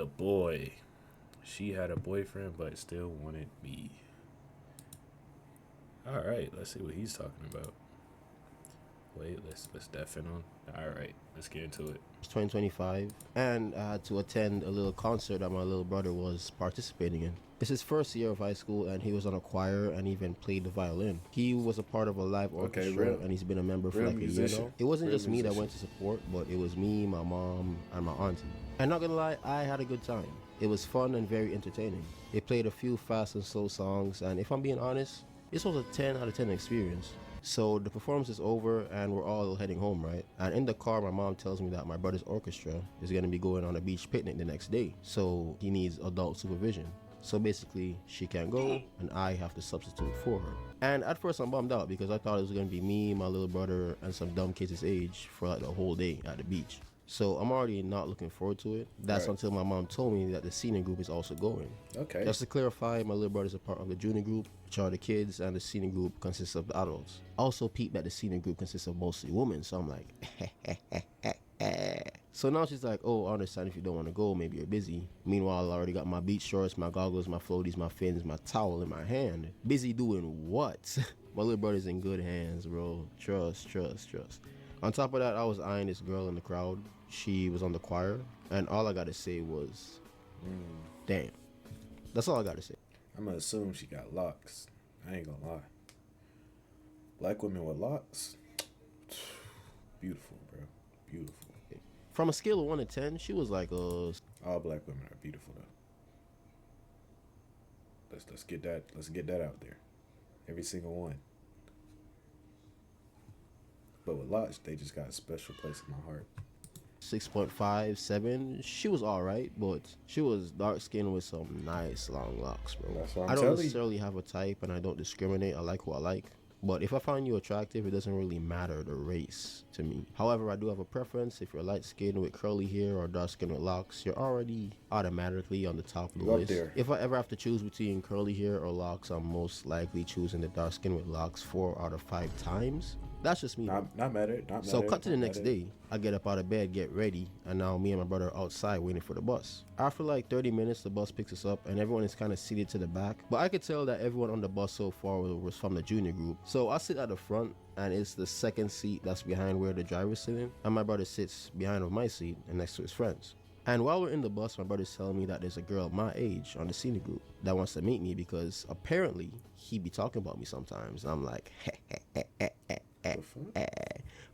The boy. She had a boyfriend but still wanted me. All right, let's see what he's talking about. Wait, let's deafen on. All right, let's get into it. 2025, and I had to attend a little concert that my little brother was participating in. It's his first year of high school, and he was on a choir and even played the violin. He was a part of a live orchestra, and he's been a member for real like a year musician. now. It wasn't Real just me that musician. went to support, but it was me, my mom, and my auntie. And not gonna lie, I had a good time. It was fun and very entertaining. They played a few fast and slow songs, and if I'm being honest, this was a 10 out of 10 experience. So the performance is over and we're all heading home, right? And in the car, my mom tells me that my brother's orchestra is going to be going on a beach picnic the next day. So he needs adult supervision. So basically, she can't go and I have to substitute for her. And at first I'm bummed out because I thought it was going to be me, my little brother, and some dumb kids his age for like the whole day at the beach. So I'm already not looking forward to it. That's Right. until my mom told me that the senior group is also going. Okay. Just to clarify, my little brother is a part of the junior group, which are the kids, and the senior group consists of the adults. Also peep that the senior group consists of mostly women, so I'm like, So now she's like, oh, I understand if you don't want to go, maybe you're busy. Meanwhile, I already got my beach shorts, my goggles, my floaties, my fins, my towel in my hand. Busy doing what? My little brother's in good hands, bro. Trust. On top of that, I was eyeing this girl in the crowd. She was on the choir, and all I gotta say was, damn. That's all I gotta say. I'm gonna assume she got locks. I ain't gonna lie. Black women with locks, beautiful, bro. Beautiful. From a scale of 1 to 10, she was like, All black women are beautiful though. Let's get that out there. Every single one. But with locks, they just got a special place in my heart. 6.5, 7. She was alright, but she was dark skinned with some nice long locks, bro. That's what I'm I don't telling you. necessarily have a type and I don't discriminate. I like who I like. But if I find you attractive, it doesn't really matter the race to me. However, I do have a preference. If you're light skinned with curly hair or dark skinned with locks, you're already automatically on the top of the You up list. there. If I ever have to choose between curly hair or locks, I'm most likely choosing the dark skin with locks 4 out of 5 times. That's just me. bro. Not mad at it. Not So mad at cut it, to the not next mad at it. day. I get up out of bed, get ready, and now me and my brother are outside waiting for the bus. After like 30 minutes, the bus picks us up and everyone is kind of seated to the back. But I could tell that everyone on the bus so far was from the junior group. So I sit at the front and it's the second seat that's behind where the driver's sitting. And my brother sits behind of my seat and next to his friends. And while we're in the bus, my brother's telling me that there's a girl my age on the senior group that wants to meet me because apparently he be talking about me sometimes. I'm like, The fuck?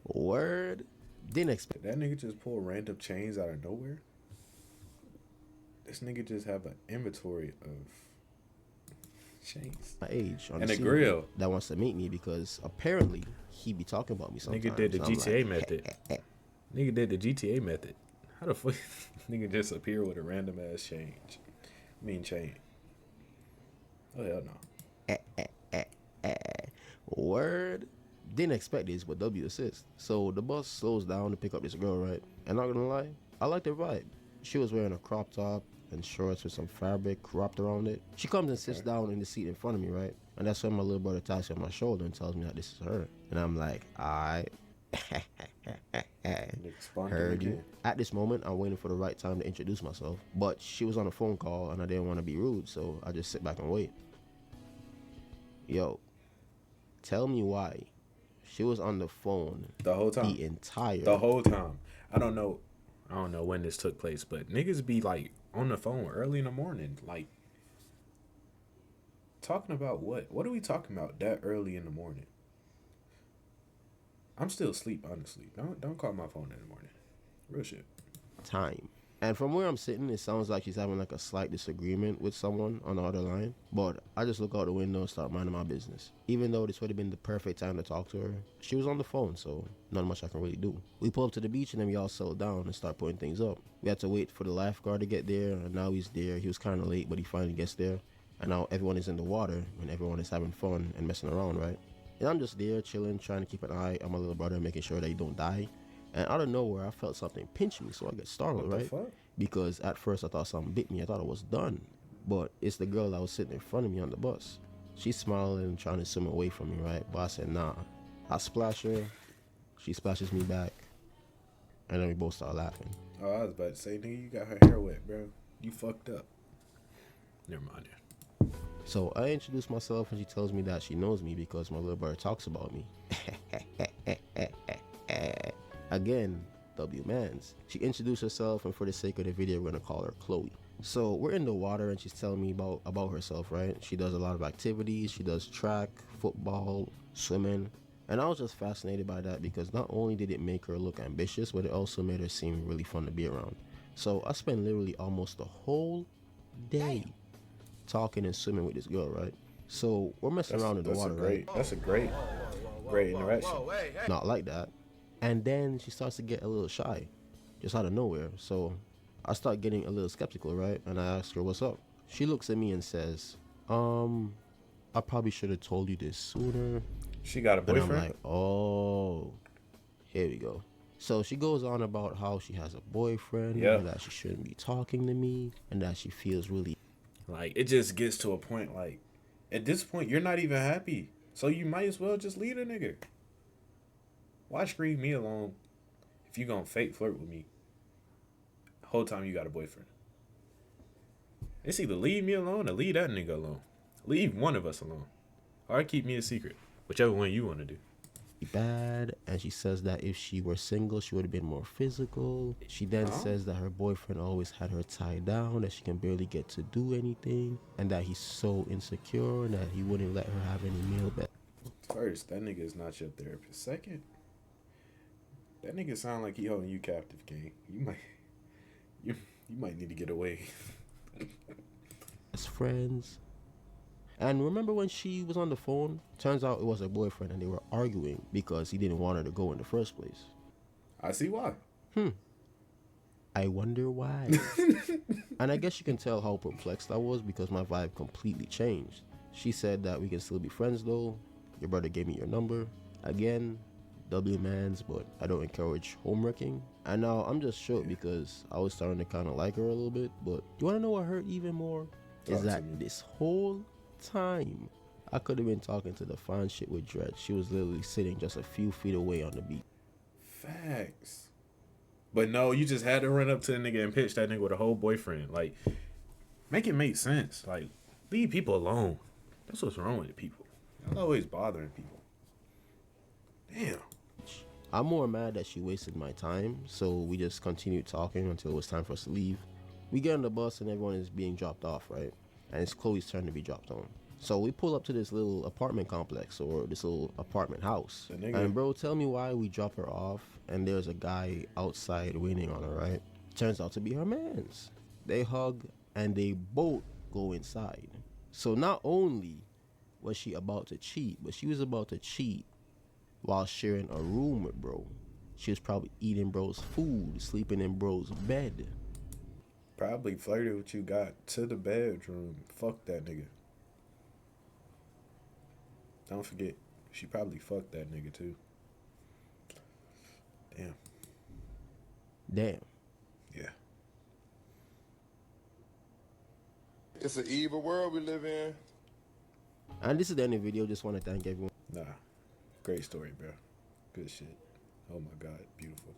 word? Didn't expect Did that nigga just pull random chains out of nowhere? This nigga just have an inventory of chains. my age on And the a senior grill. group that wants to meet me because apparently he be talking about me sometimes. Nigga did the I'm GTA like, method. Nigga did the GTA method. How the fuck nigga just appear with a random ass chain? Chain. Oh hell no. Word? Didn't expect this, but W assist. So the bus slows down to pick up this girl, right? And not gonna lie, I like the vibe. She was wearing a crop top and shorts with some fabric wrapped around it. She comes and sits down in the seat in front of me, right? And that's when my little brother taps me on my shoulder and tells me that this is her. And I'm like, alright. Nigga spawned Heard him you. again. At this moment, I'm waiting for the right time to introduce myself. But she was on a phone call and I didn't want to be rude, so I just sit back and wait. Yo, tell me why she was on the phone The whole time. the whole time. I don't know when this took place, but niggas be like on the phone early in the morning, like talking about what? What are we talking about that early in the morning? I'm still asleep, honestly. Don't call my phone in the morning. Real shit. time. And from where I'm sitting, it sounds like she's having like a slight disagreement with someone on the other line. But I just look out the window and start minding my business. Even though this would have been the perfect time to talk to her, she was on the phone, so not much I can really do. We pull up to the beach and then we all settle down and start putting things up. We had to wait for the lifeguard to get there, and now he's there. He was kind of late, but he finally gets there. And now everyone is in the water and everyone is having fun and messing around, right? And I'm just there chilling, trying to keep an eye on my little brother, making sure that he don't die. And out of nowhere, I felt something pinch me, so I get startled, What the right? fuck? Because at first I thought something bit me. I thought it was done. But it's the girl that was sitting in front of me on the bus. She's smiling and trying to swim away from me, right? But I said, nah. I splash her. She splashes me back. And then we both start laughing. Oh, I was about to say, nigga, you got her hair wet, bro. You fucked up. Never mind. So I introduce myself and she tells me that she knows me because my little brother talks about me. Again, W Mans. She introduced herself and for the sake of the video we're gonna call her Chloe. So we're in the water and she's telling me about herself, right? She does a lot of activities. She does track, football, swimming. And I was just fascinated by that because not only did it make her look ambitious, but it also made her seem really fun to be around. So I spent literally almost the whole day talking and swimming with this girl, right? So we're messing around in the water, right? That's a great interaction. Not like that. And then she starts to get a little shy, just out of nowhere. So I start getting a little skeptical, right? And I ask her, what's up? She looks at me and says, I probably should have told you this sooner. She got a boyfriend? And I'm like, oh, here we go. So she goes on about how she has a boyfriend, and that she shouldn't be talking to me, and that she feels really... Like, it just gets to a point, like, at this point, you're not even happy. So you might as well just leave a nigga. Why scream me alone if you gonna fake flirt with me the whole time you got a boyfriend? It's either leave me alone or leave that nigga alone. Leave one of us alone. Or keep me a secret. Whichever one you want to do. Bad, and she says that if she were single she would have been more physical. She then says that her boyfriend always had her tied down, that she can barely get to do anything, and that he's so insecure and that he wouldn't let her have any meal back. First, that nigga is not your therapist. Second, that nigga sound like he holding you captive, gang. You might need to get away. As friends. And remember when she was on the phone? Turns out it was her boyfriend and they were arguing because he didn't want her to go in the first place. I see why. I wonder why. And I guess you can tell how perplexed I was because my vibe completely changed. She said that we can still be friends though. Your brother gave me your number. Again, W Mans, but I don't encourage homeworking. And now I'm just shook because I was starting to kind of like her a little bit. But you want to know what hurt even more? Is that this whole time I could have been talking to the fine shit with Dred. She was literally sitting just a few feet away on the beach. Facts. But no, you just had to run up to the nigga and pitch that nigga with a whole boyfriend. Like, make it make sense. Like, leave people alone. That's what's wrong with the people. Y'all always bothering people. Damn. I'm more mad that she wasted my time, so we just continued talking until it was time for us to leave. We get on the bus and everyone is being dropped off, right? And it's Chloe's turn to be dropped on. So we pull up to this little apartment complex or this little apartment house. And bro, tell me why we drop her off and there's a guy outside waiting on her, right? Turns out to be her mans. They hug and they both go inside. So not only was she about to cheat, but she was about to cheat while sharing a room with bro. She was probably eating bro's food, sleeping in bro's bed. Probably flirted with you, got to the bedroom. Fuck that nigga. Don't forget, she probably fucked that nigga too. Damn. Yeah. It's an evil world we live in. And this is the end of the video. Just want to thank everyone. Nah. Great story, bro. Good shit. Oh my God. Beautiful.